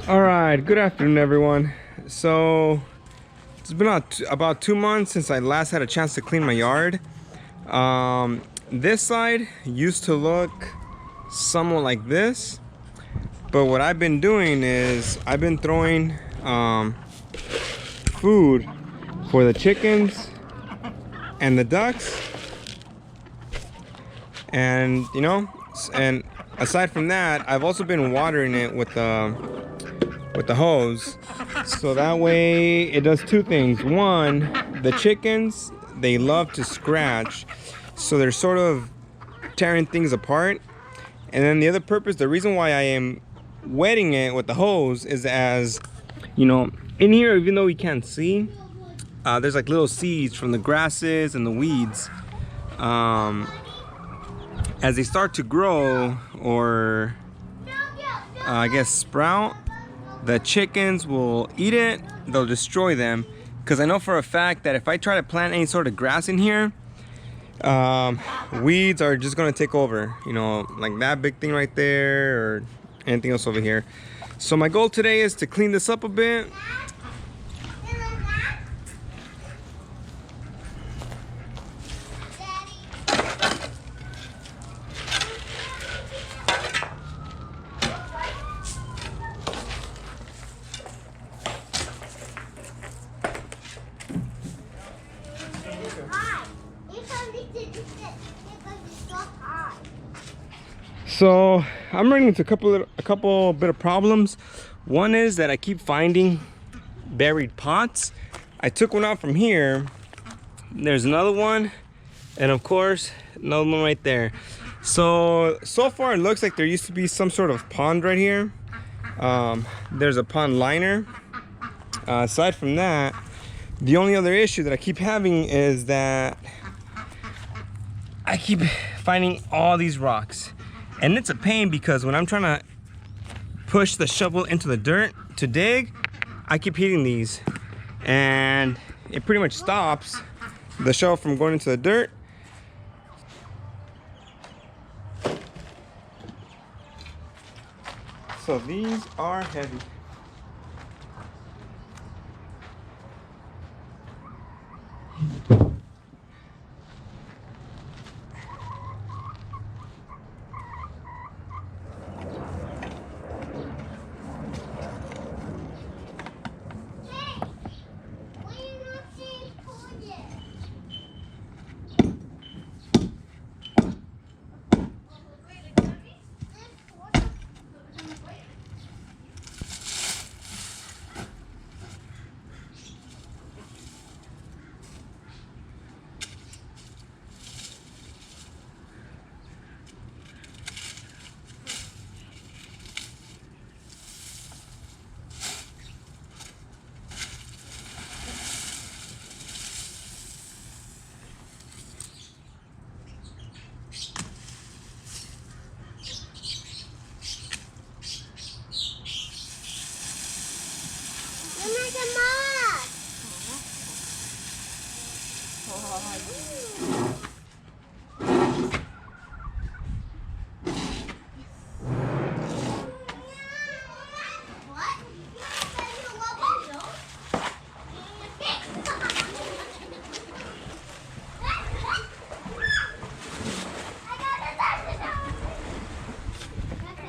All right, good afternoon, everyone. So it's been about 2 months since I last had a chance to clean my yard. This side used to look somewhat like this, but what I've been doing is I've been throwing food for the chickens and the ducks, and and aside from that, I've also been watering it with the hose, so that way it does two things. One, the chickens, they love to scratch, so they're sort of tearing things apart. And then the other purpose, the reason why I am wetting it with the hose is, as you know, in here, even though you can't see, there's like little seeds from the grasses and the weeds. As they start to grow, or I guess sprout, the chickens will eat it, they'll destroy them. Because I know for a fact that if I try to plant any sort of grass in here, weeds are just gonna take over, like that big thing right there or anything else over here. So my goal today is to clean this up a bit. So I'm running into a couple bit of problems. One is that I keep finding buried pots. I took one out from here. There's another one, and of course another one right there. So far it looks like there used to be some sort of pond right here. There's a pond liner. Aside from that, the only other issue that I keep having is that I keep finding all these rocks. And it's a pain because when I'm trying to push the shovel into the dirt to dig, I keep hitting these. And it pretty much stops the shovel from going into the dirt. So these are heavy.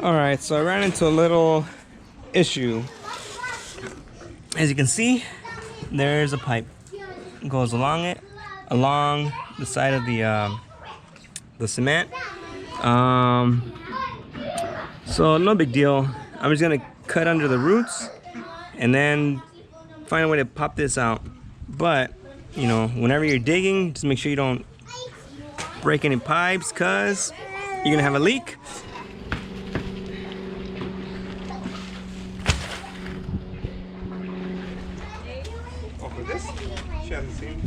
All right, so I ran into a little issue. As you can see, there's a pipe. It goes along the side of the cement. So no big deal. I'm just gonna cut under the roots and then find a way to pop this out. But whenever you're digging, just make sure you don't break any pipes, cause you're gonna have a leak. Over this, she hasn't seen.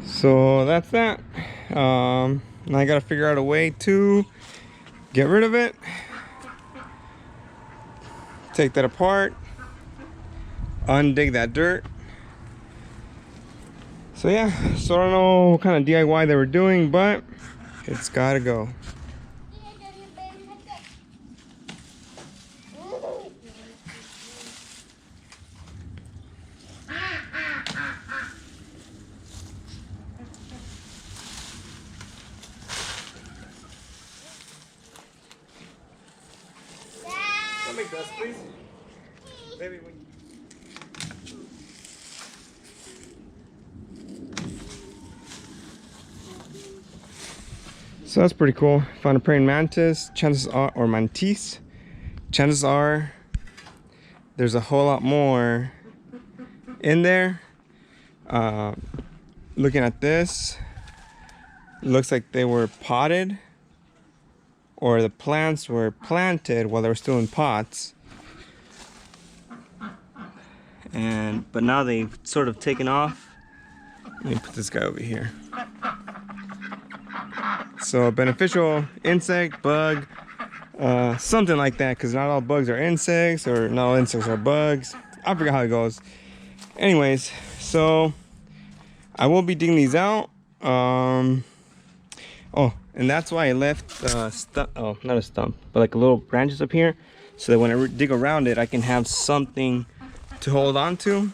So that's that. Now I gotta figure out a way to get rid of it. Take that apart. Undig that dirt. So yeah, so I don't know what kind of DIY they were doing, but it's gotta go. Don't make dust, please. Baby, when So that's pretty cool. Found a praying mantis. Chances are, or mantis. Chances are there's a whole lot more in there. Looking at this, looks like they were potted, or the plants were planted while they were still in pots. But now they've sort of taken off. Let me put this guy over here. So a beneficial insect, bug, something like that, because not all bugs are insects, or not all insects are bugs. I forgot how it goes. Anyways, so I will be digging these out. Oh, and that's why I left not a stump, but like little branches up here, so that when I dig around it, I can have something to hold on to.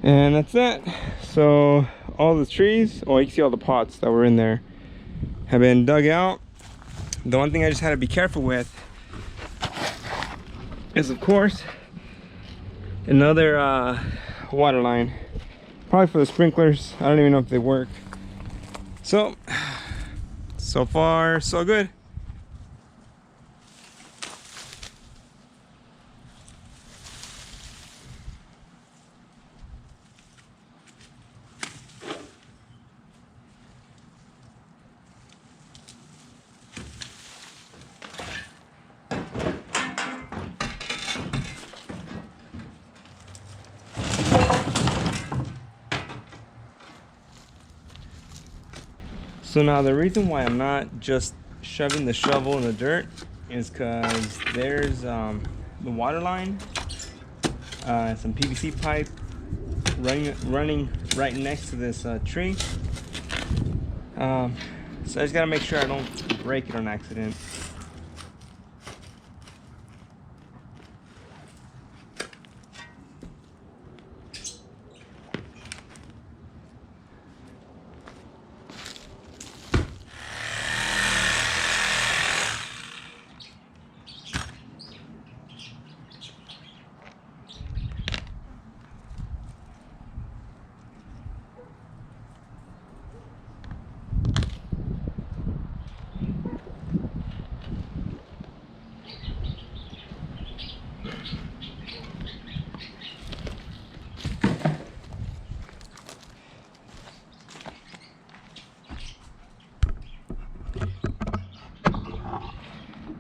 And that's it. So all the trees, oh, you can see all the pots that were in there have been dug out. The one thing I just had to be careful with is, of course, another water line, probably for the sprinklers. I don't even know if they work. So far so good. So now the reason why I'm not just shoving the shovel in the dirt is because there's the water line, some PVC pipe running right next to this tree. So I just gotta make sure I don't break it on accident.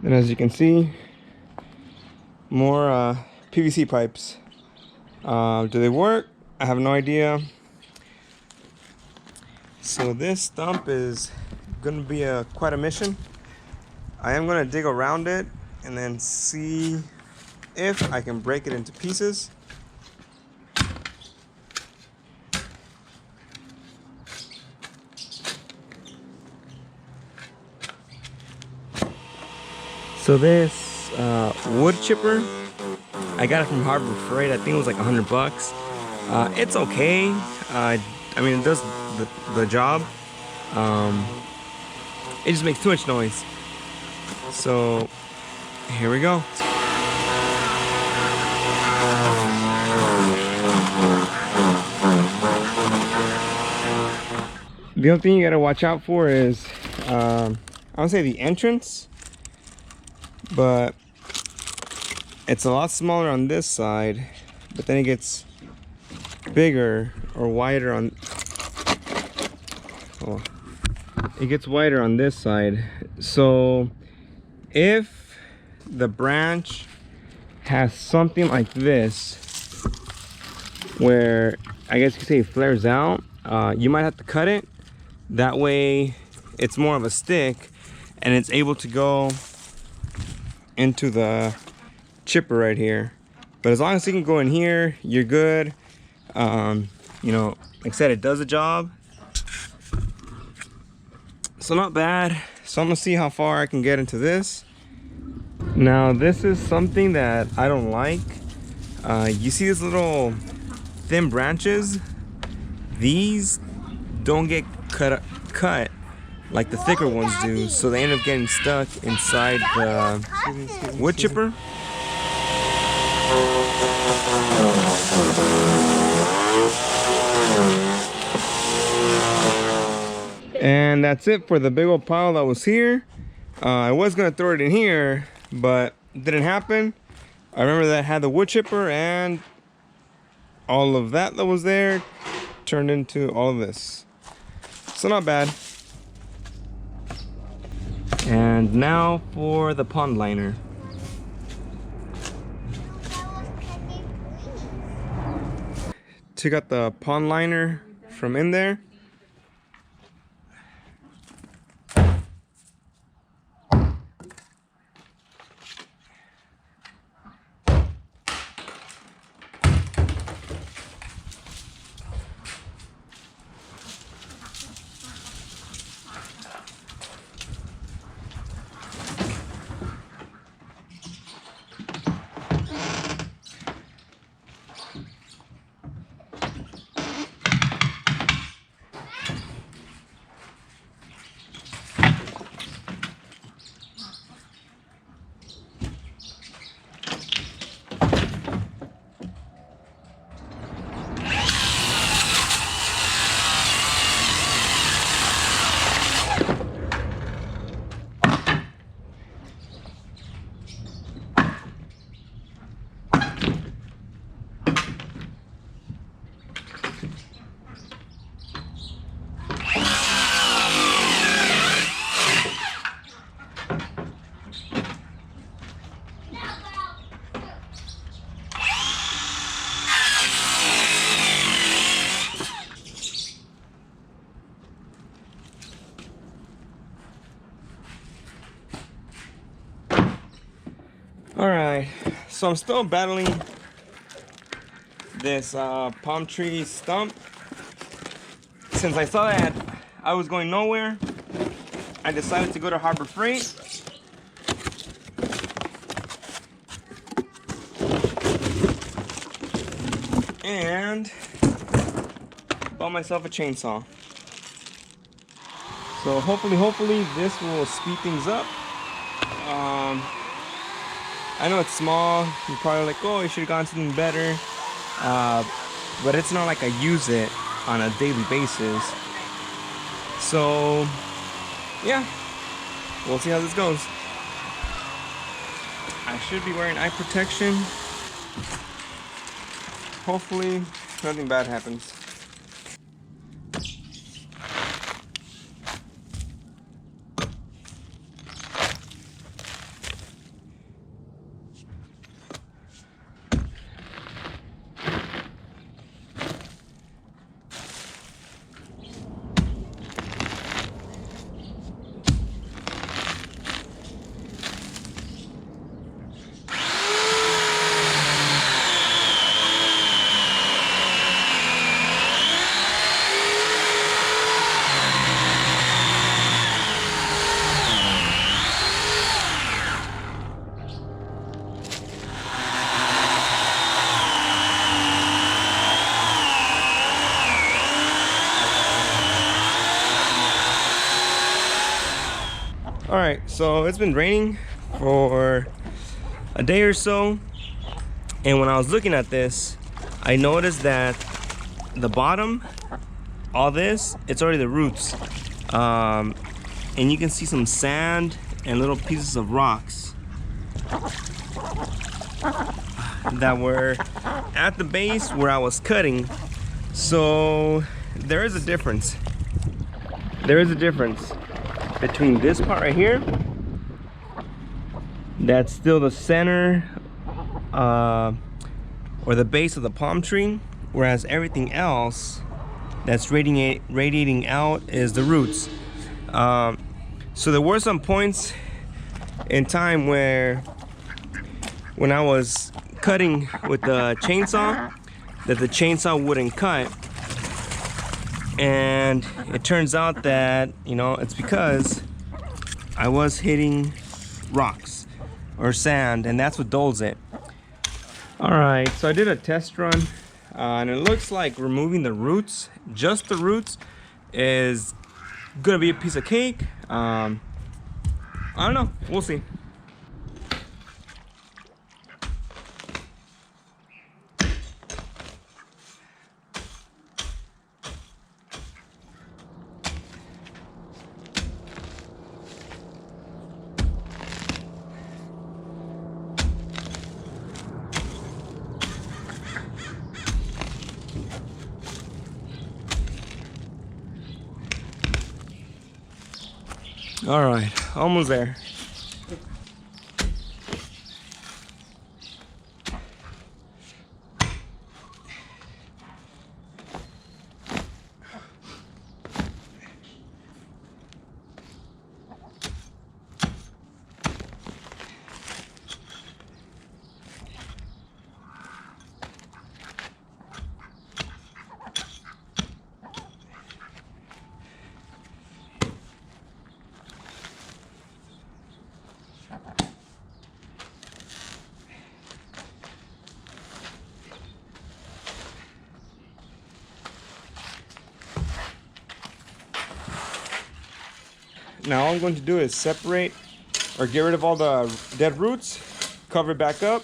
And as you can see, more PVC pipes. Do they work? I have no idea. So this stump is going to be quite a mission. I am going to dig around it and then see if I can break it into pieces. So this wood chipper, I got it from Harbor Freight. I think it was like $100. It's okay. I mean, it does the job. It just makes too much noise. So here we go. The only thing you gotta watch out for is, I would say the entrance, but it's a lot smaller on this side, but then it gets bigger or wider on, oh, it gets wider on this side. So if the branch has something like this, where I guess you could say it flares out, you might have to cut it. That way it's more of a stick and it's able to go into the chipper right here. But as long as it can go in here, you're good. You know, like I said, it does the job. So not bad. So I'm gonna see how far I can get into this. Now this is something that I don't like. You see these little thin branches? These don't get cut like the thicker ones do, so they end up getting stuck inside the wood chipper. And that's it for the big old pile that was here. I was gonna throw it in here, but it didn't happen. I remember that I had the wood chipper, and all of that was there turned into all of this. So not bad. And now for the pond liner. Took out the pond liner from in there. Alright, so I'm still battling this palm tree stump. Since I saw that I was going nowhere, I decided to go to Harbor Freight. And bought myself a chainsaw. So hopefully this will speed things up. I know it's small. You're probably like, oh, you should have gotten something better. But it's not like I use it on a daily basis. So, yeah, we'll see how this goes. I should be wearing eye protection. Hopefully, nothing bad happens. All right, so it's been raining for a day or so, and when I was looking at this, I noticed that the bottom, all this, it's already the roots, and you can see some sand and little pieces of rocks that were at the base where I was cutting. So there is a difference. There is a difference between this part right here, that's still the center or the base of the palm tree, whereas everything else that's radiating out is the roots. So there were some points in time where when I was cutting with the chainsaw that the chainsaw wouldn't cut, and it turns out that, you know, it's because I was hitting rocks or sand, and that's what dulls it. All right, so I did a test run, and it looks like removing the roots, just the roots, is gonna be a piece of cake. I don't know, we'll see. All right, almost there. Now all I'm going to do is separate or get rid of all the dead roots, cover it back up,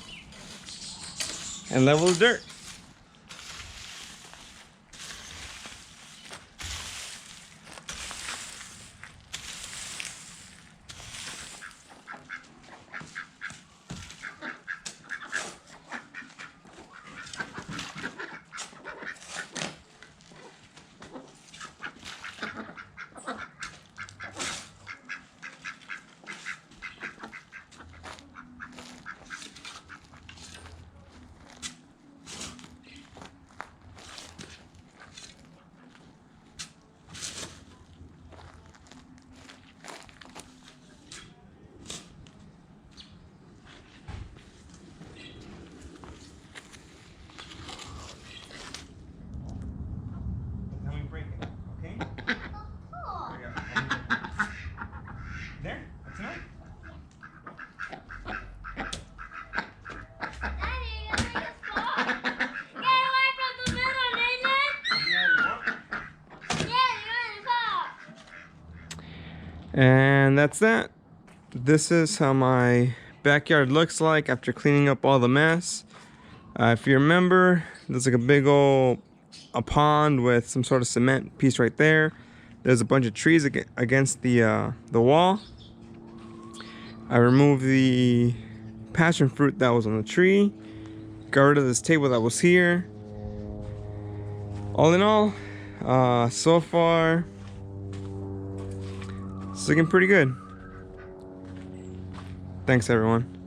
and level the dirt. And that's that. This is how my backyard looks like after cleaning up all the mess. If you remember, there's like a big old pond with some sort of cement piece right there. There's a bunch of trees against the wall. I removed the passion fruit that was on the tree. Got rid of this table that was here. All in all, so far, it's looking pretty good. Thanks, everyone.